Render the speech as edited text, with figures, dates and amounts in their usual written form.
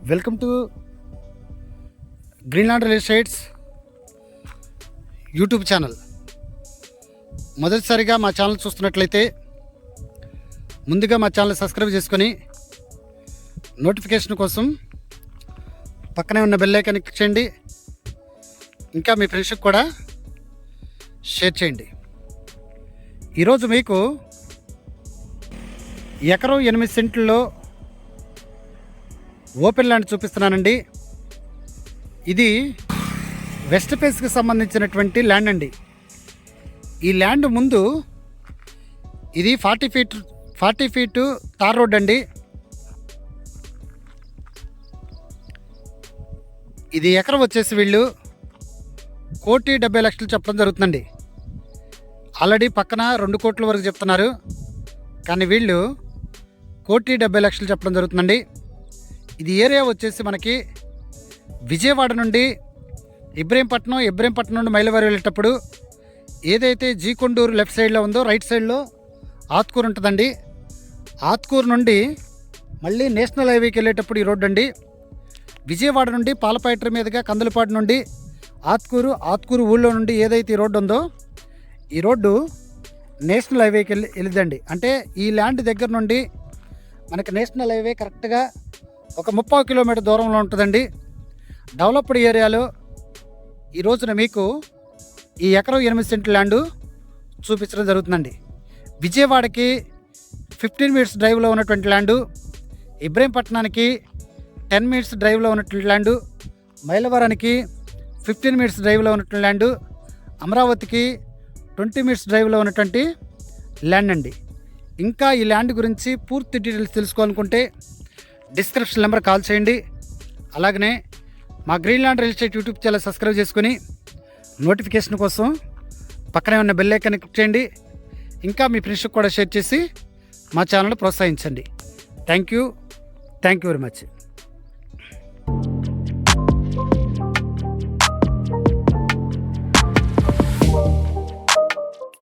Welcome to Greenland real estates YouTube channel. మొదటిసారిగా మా channel చూస్తున్నట్లయితే ముందుగా మా ఛానల్ సబ్స్క్రైబ్ చేసుకొని నోటిఫికేషన్ కోసం పక్కనే ఉన్న బెల్ ఐకాన్ క్లిక్ చేయండి. ఇంకా మీ ఫ్రెండ్స్కి కూడా షేర్ చేయండి. ఈరోజు మీకు ఎకరం 8 సెంట్లలో ఓపెన్ ల్యాండ్ చూపిస్తున్నానండి. ఇది వెస్ట్ ఫేస్కి సంబంధించినటువంటి ల్యాండ్ అండి. ఈ ల్యాండ్ ముందు ఇది 40 ఫీటు తార్ రోడ్ అండి. ఇది ఎకరం వచ్చేసి వీళ్ళు 1,70,00,000 చెప్పడం జరుగుతుందండి. ఆల్రెడీ పక్కన 2 కోట్ల వరకు చెప్తున్నారు, కానీ వీళ్ళు 1,70,00,000 చెప్పడం జరుగుతుందండి. ఇది ఏరియా వచ్చేసి మనకి విజయవాడ నుండి ఇబ్రహీంపట్నం నుండి మైలవరం వెళ్ళేటప్పుడు ఏదైతే జీకొండూరు లెఫ్ట్ సైడ్లో ఉందో రైట్ సైడ్లో ఆత్కూరు ఉంటుందండి. ఆత్కూరు నుండి మళ్ళీ నేషనల్ హైవేకి వెళ్ళేటప్పుడు ఈ రోడ్డు అండి. విజయవాడ నుండి పాలపేట మీదుగా కందులపాడు నుండి ఆత్కూరు ఊళ్ళో నుండి ఏదైతే ఈ రోడ్డు ఉందో ఈ రోడ్డు నేషనల్ హైవేకి వెళ్ళిందండి. అంటే ఈ ల్యాండ్ దగ్గర నుండి మనకి నేషనల్ హైవే కరెక్ట్గా ఒక 30 కిలోమీటర్ దూరంలో ఉంటుందండి. డెవలప్డ్ ఏరియాలో ఈ రోజున మీకు ఈ ఎకరం 8 సెంట్ల ల్యాండు చూపించడం జరుగుతుందండి. విజయవాడకి 15 మినిట్స్ డ్రైవ్లో ఉన్నటువంటి ల్యాండు, ఇబ్రహీంపట్నానికి 10 మినిట్స్ డ్రైవ్లో ఉన్నటువంటి ల్యాండు, మైలవరానికి 15 మినిట్స్ డ్రైవ్లో ఉన్నటువంటి ల్యాండు, అమరావతికి 20 మినిట్స్ డ్రైవ్లో ఉన్నటువంటి ల్యాండ్ అండి. ఇంకా ఈ ల్యాండ్ గురించి పూర్తి డీటెయిల్స్ తెలుసుకోవాలనుకుంటే డిస్క్రిప్షన్ నెంబర్ కాల్ చేయండి. అలాగనే మా Greenland real estate YouTube channel subscribe చేసుకుని నోటిఫికేషన్ కోసం పక్కనే ఉన్న బెల్ ఐకాన్ క్లిక్ చేయండి. ఇంకా మీ ఫ్రెండ్స్కి కూడా షేర్ చేసి మా ఛానల్ ప్రోత్సహించండి. Thank you very much.